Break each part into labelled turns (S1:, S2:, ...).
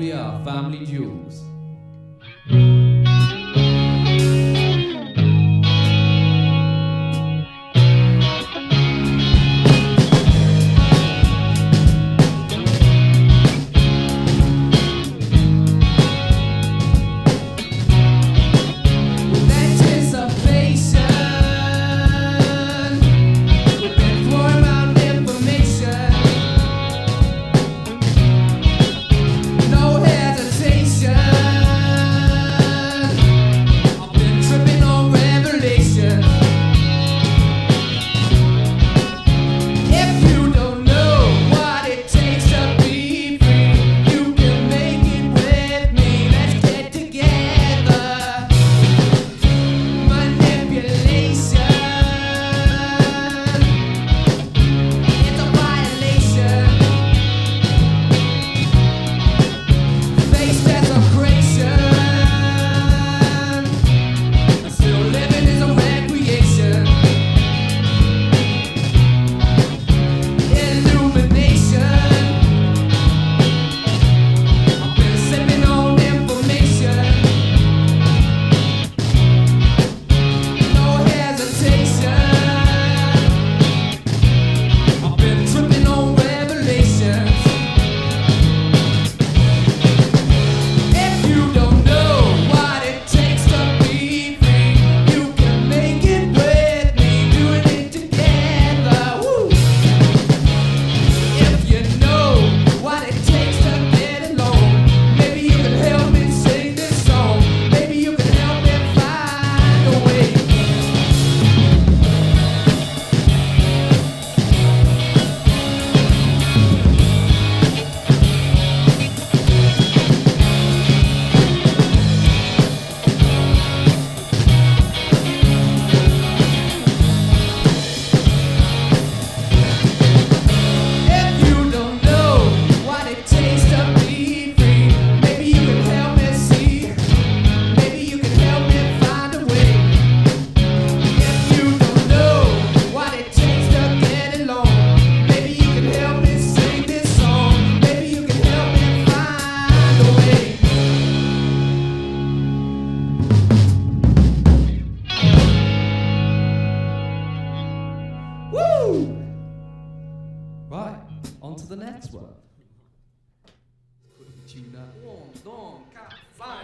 S1: we are, Family Jools. Right, on to the next one. Tune up. 1, 2, 4, 5.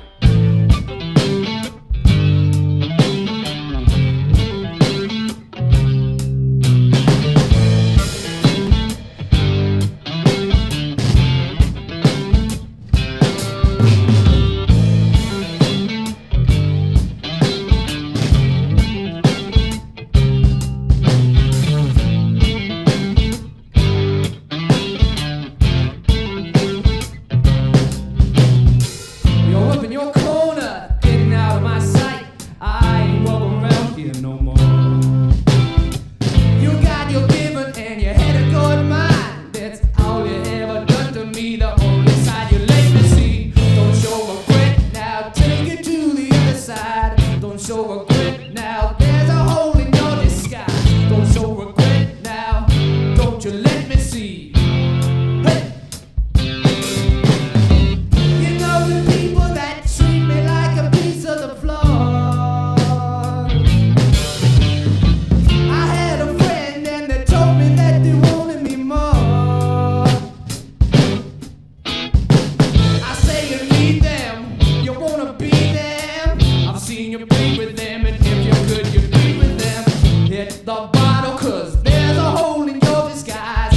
S1: The bottle, 'cause there's a hole in your disguise.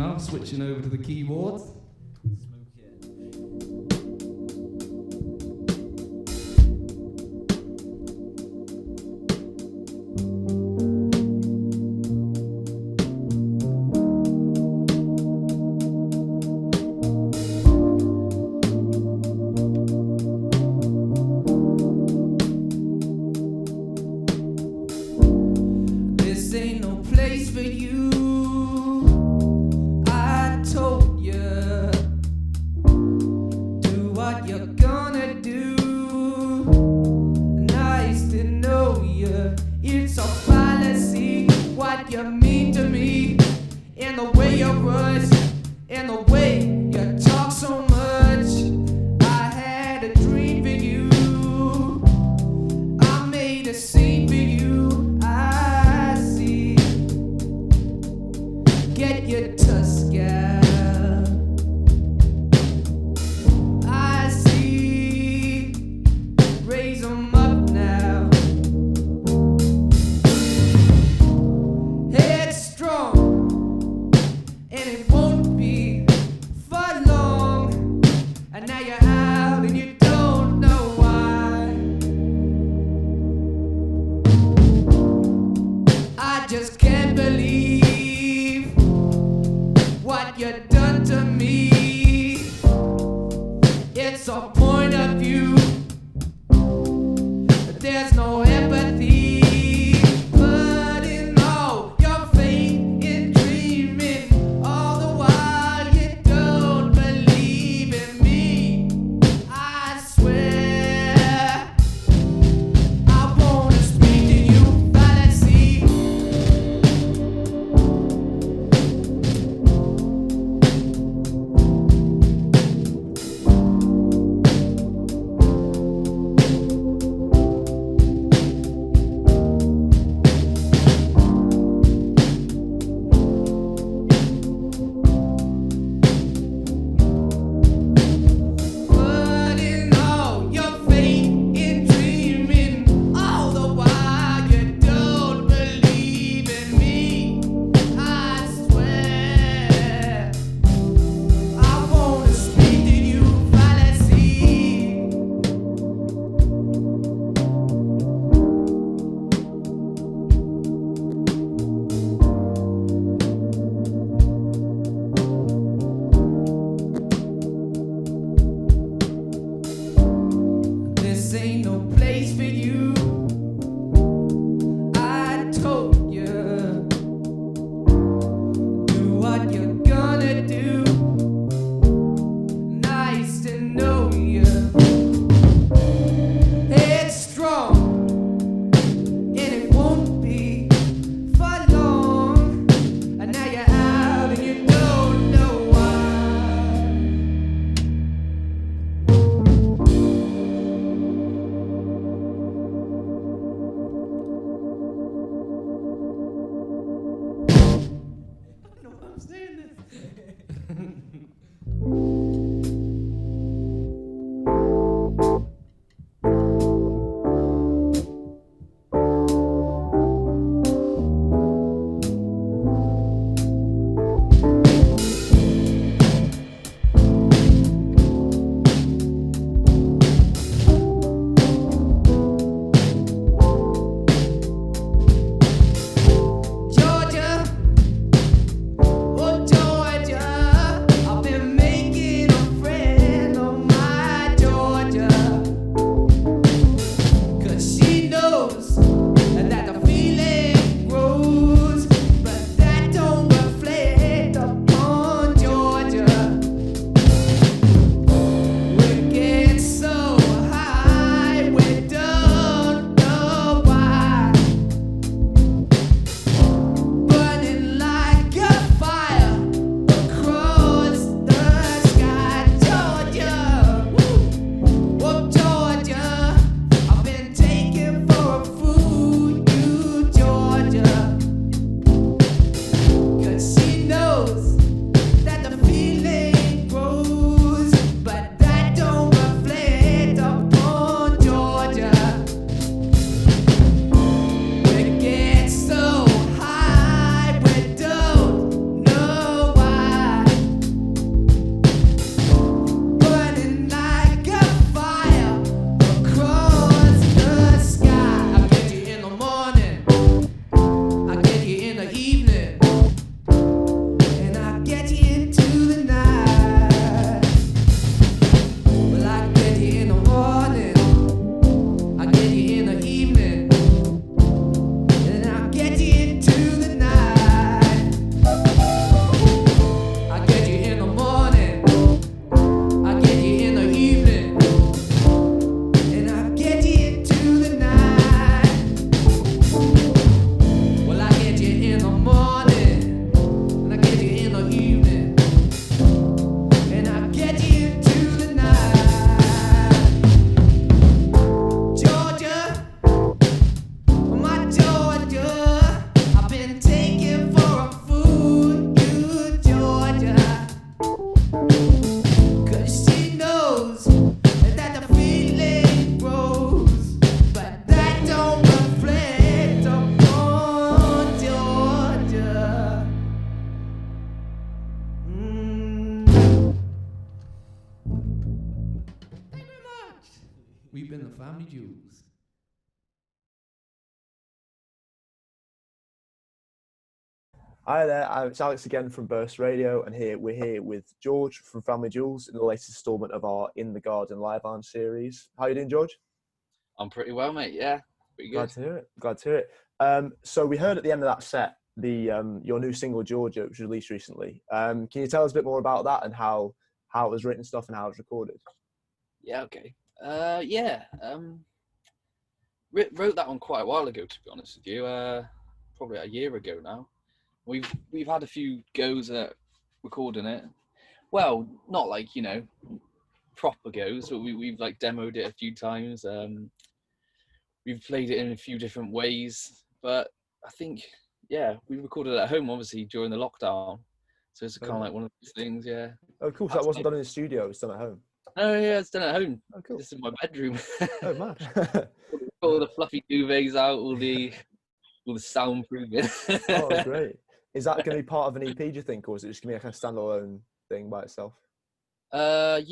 S1: now, switching over to the keyboards. This ain't no place for you. I told you, do what you're gonna do. Nice to know you. It's a fallacy what you mean to me, and the way you rush, and the way you talk so much. I had a dream for you. I made a scene for you. I see. Get your tusk out. I see. Raise 'em up now. Headstrong, and it won't be for long. And now you're out and you don't know why. I just can't believe what you done to me. It's a point of view. There's no empathy. But in all your faith in dreaming, all the while you don't believe in me. I swear I wanna speak to you, fallacy. We've been the Family Jools.
S2: Hi there, it's Alex again from Burst Radio, and we're here with George from Family Jools in the latest instalment of our In the Garden live band series. How you doing, George?
S3: I'm pretty well, mate. Yeah, pretty good.
S2: Glad to hear it. Glad to hear it. So we heard at the end of that set your new single Georgia, which was released recently. Can you tell us a bit more about that and how it was written, stuff, and how it was recorded?
S3: Yeah, okay. Wrote that one quite a while ago, to be honest with you. Probably a year ago now. We've had a few goes at recording it. Well, not like proper goes, but we've like demoed it a few times. We've played it in a few different ways, but I think we recorded it at home, obviously during the lockdown. So it's kind of like one of those things, yeah.
S2: Oh, cool. So that wasn't done in the studio; it was done at home.
S3: Oh yeah, it's done at home.
S2: Oh, cool.
S3: This is my bedroom.
S2: Oh, man.
S3: All the fluffy duvets out, all the soundproofing.
S2: Oh, great. Is that going to be part of an EP, do you think, or is it just going to be like a standalone thing by itself?
S3: I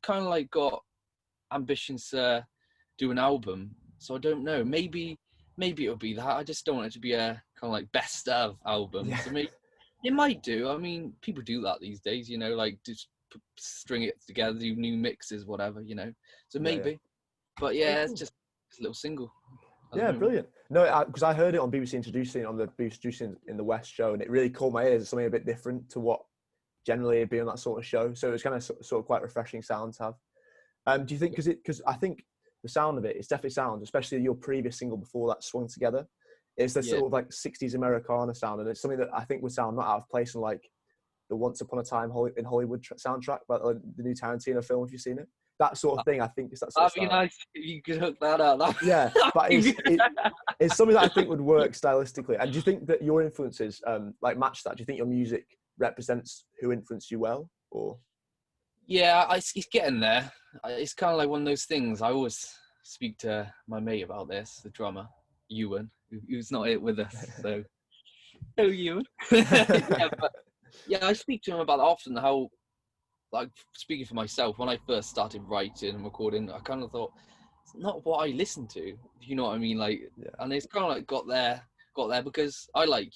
S3: kind of like got ambitions to do an album, so I don't know. Maybe it'll be that. I just don't want it to be a kind of like best of album.
S2: Yeah.
S3: So maybe it might do. I mean, people do that these days, like just string it together, do new mixes, whatever, So maybe.
S2: Yeah.
S3: But yeah, it's just a little single.
S2: Yeah, brilliant. No, because I heard it on BBC Introducing on the Introducing in the West show, and it really caught my ears as something a bit different to what generally would be on that sort of show. So it was kind of sort of quite refreshing sound to have. Do you think because I think the sound of it's definitely sound, especially your previous single before that, Swung Together. It's this sort of like 60s Americana sound, and it's something that I think would sound not out of place in like the Once Upon a Time in Hollywood soundtrack, but the new Tarantino film, if you've seen it. That sort of thing, I think, is that sort of
S3: That'd be nice if you could hook that up.
S2: Yeah, but it's something that I think would work stylistically. And do you think that your influences like match that? Do you think your music represents who influenced you well, or?
S3: Yeah, it's getting there. It's kind of like one of those things. I always speak to my mate about this, the drummer, Ewan, who's not here with us. So, hello, Ewan. I speak to him about that often. How, like, speaking for myself, when I first started writing and recording, I kind of thought it's not what I listen to. If you know what I mean, like, and it's kind of like got there because I like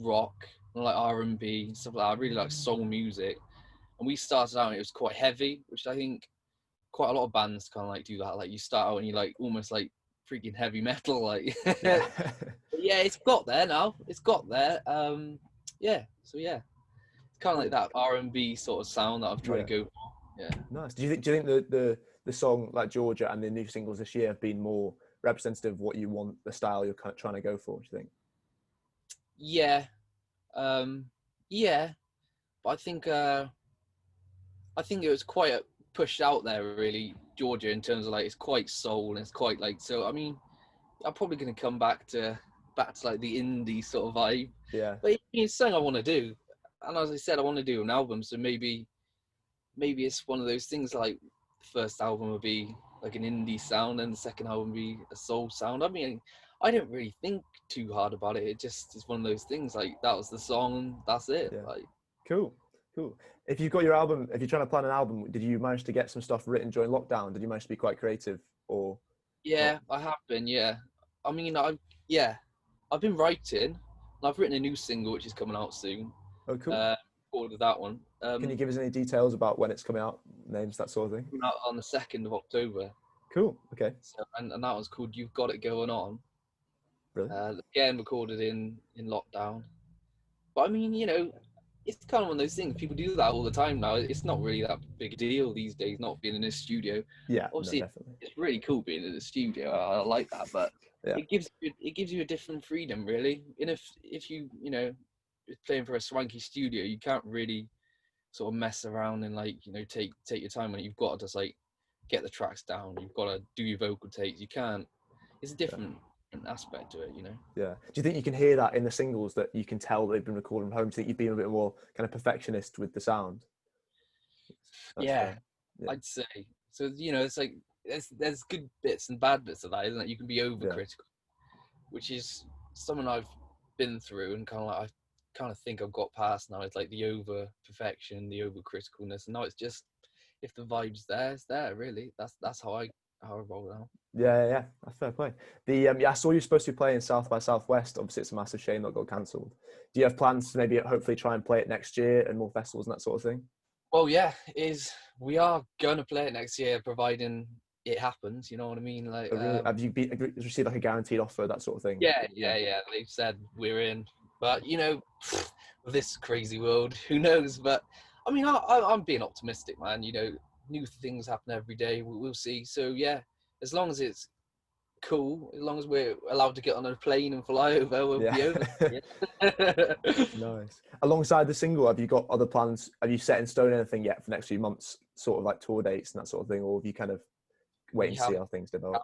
S3: rock, I like R&B stuff like that. I really like soul music. And we started out and it was quite heavy, which I think quite a lot of bands kind of like do that. Like you start out and you like almost like freaking heavy metal, like. It's got there now. It's got there. It's kind of like that R&B sort of sound that I've tried to go for. Yeah.
S2: Nice. Do you think the song like Georgia and the new singles this year have been more representative of what you want, the style you're kind of trying to go for? Do you think?
S3: Yeah. But I think it was quite pushed out there, really, Georgia, in terms of like it's quite soul and it's quite like, so I mean, I'm probably going to come back to like the indie sort of vibe.
S2: Yeah.
S3: But it's something I want to do, and as I said, I want to do an album. So maybe it's one of those things like the first album would be like an indie sound, and the second album would be a soul sound. I mean, I didn't really think too hard about it. It just is one of those things. Like that was the song, that's it.
S2: Yeah.
S3: Like
S2: Cool. If you've got your album, if you're trying to plan an album, did you manage to get some stuff written during lockdown? Did you manage to be quite creative, or?
S3: Yeah, I have been. Yeah, I mean, I've been writing, and I've written a new single which is coming out soon.
S2: Oh, cool.
S3: Ordered that one.
S2: Can you give us any details about when it's coming out, names, that sort of thing?
S3: Coming out on the 2nd of October.
S2: Cool. Okay.
S3: So, and that one's called "You've Got It Going On."
S2: Brilliant.
S3: Again, recorded in lockdown. But I mean, it's kind of one of those things. People do that all the time now. It's not really that big a deal these days, not being in a studio.
S2: Yeah,
S3: obviously,
S2: definitely.
S3: It's really cool being in a studio. I like that, but it gives you a different freedom, really. And if you playing for a swanky studio, you can't really sort of mess around and like take your time when you've got to just like get the tracks down. You've got to do your vocal takes. You can't. It's a different aspect to it,
S2: Yeah. Do you think you can hear that in the singles, that you can tell they've been recorded from home? Do you think you've been a bit more kind of perfectionist with the sound?
S3: Yeah, I'd say. So, it's like there's good bits and bad bits of that, isn't it? You can be overcritical, which is something I've been through and I kind of think I've got past now. It's like the over perfection, the over criticalness, and now it's just if the vibe's there, it's there. Really, that's how I roll now.
S2: Yeah, that's fair play. I saw you're supposed to be playing South by Southwest. Obviously, it's a massive shame that got cancelled. Do you have plans to maybe hopefully try and play it next year and more festivals and that sort of thing?
S3: Well, yeah, we are gonna play it next year, providing it happens. You know what I mean? Like,
S2: Oh, really? Have you received like a guaranteed offer, that sort of thing?
S3: yeah. They've said we're in, but with this crazy world, who knows? But I mean, I'm being optimistic, man. New things happen every day. We'll see. So yeah, as long as it's cool, as long as we're allowed to get on a plane and fly over, we'll be over. Yeah.
S2: Nice. Alongside the single, have you got other plans? Have you set in stone anything yet for the next few months, sort of like tour dates and that sort of thing, or have you kind of wait and see how things develop?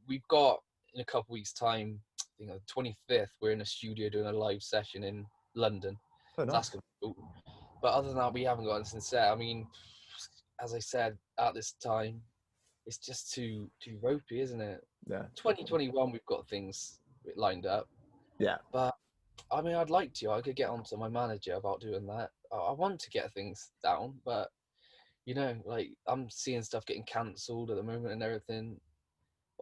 S3: We've got, in a couple weeks' time, I think on the 25th, we're in a studio doing a live session in London.
S2: Oh, nice.
S3: That's gonna be cool. But other than that, we haven't got anything set. I mean, as I said, at this time, it's just too ropey, isn't it?
S2: Yeah.
S3: 2021, we've got things lined up.
S2: Yeah.
S3: But I mean, I'd like to. I could get onto my manager about doing that. I want to get things down, but like I'm seeing stuff getting cancelled at the moment and everything.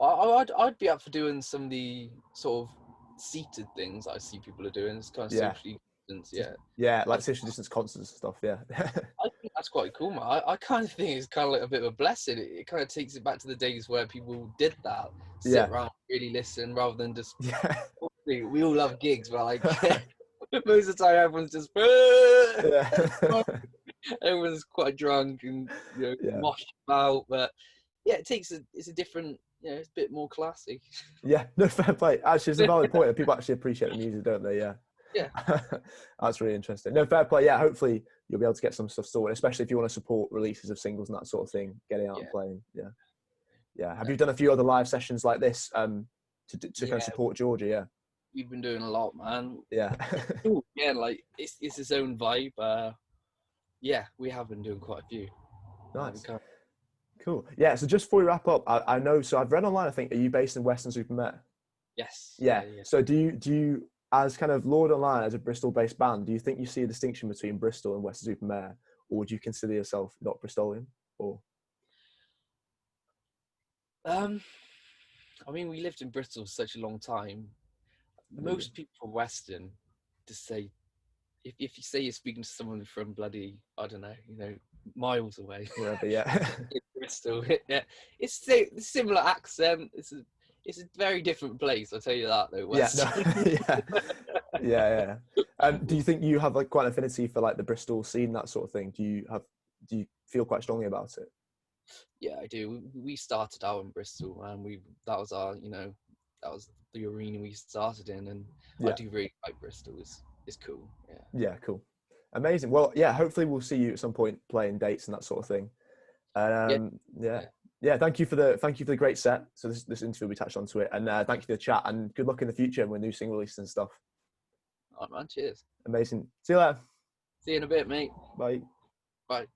S3: I'd be up for doing some of the sort of seated things I see people are doing. It's kind of socially distance,
S2: Yeah, like social distance concerts and stuff. Yeah.
S3: I think that's quite cool, man. I kind of think it's kind of like a bit of a blessing. It kind of takes it back to the days where people did that, sit around, really listen, rather than just.
S2: Yeah.
S3: We all love gigs, but like most of the time, everyone's just. Everyone's quite drunk and mosh about, but yeah, it's a different. It's a bit more classy.
S2: Yeah, no, fair play. Actually, it's a valid point. People actually appreciate the music, don't they? Yeah.
S3: Yeah.
S2: That's really interesting. No, fair play. Yeah, hopefully you'll be able to get some stuff sorted, especially if you want to support releases of singles and that sort of thing, getting out and playing. Yeah. Yeah. Have you done a few other live sessions like this to kind of support Georgia? Yeah.
S3: We've been doing a lot, man.
S2: Yeah.
S3: Yeah, like it's its own vibe. Yeah, we have been doing quite a few.
S2: Nice. Cool. Yeah. So just before we wrap up, I know. So I've read online. I think, are you based in Weston-super-Mare?
S3: Yes.
S2: Yeah. So do you, as kind of Lord Online, as a Bristol-based band, do you think you see a distinction between Bristol and Weston-super-Mare, or would you consider yourself not Bristolian? Or
S3: I mean, we lived in Bristol for such a long time. Most people from Weston just say, if you say you're speaking to someone from bloody, I don't know, miles away.
S2: Wherever, yeah.
S3: In Bristol, yeah, it's a similar accent. It's a very different place. I'll tell you that though.
S2: Weston. Yeah. Do you think you have like quite an affinity for like the Bristol scene, that sort of thing? Do you feel quite strongly about it?
S3: Yeah, I do. We started out in Bristol, and that was our, that was the arena we started in, and I do really like Bristol. It's cool.
S2: Yeah, cool. Amazing. Well, yeah, hopefully we'll see you at some point playing dates and that sort of thing. Thank you for the great set. So this interview we touched onto it, and thank you for the chat, and good luck in the future with new single releases and stuff.
S3: All right, man. Cheers.
S2: Amazing. See you later.
S3: See you in a bit, mate.
S2: Bye.
S3: Bye.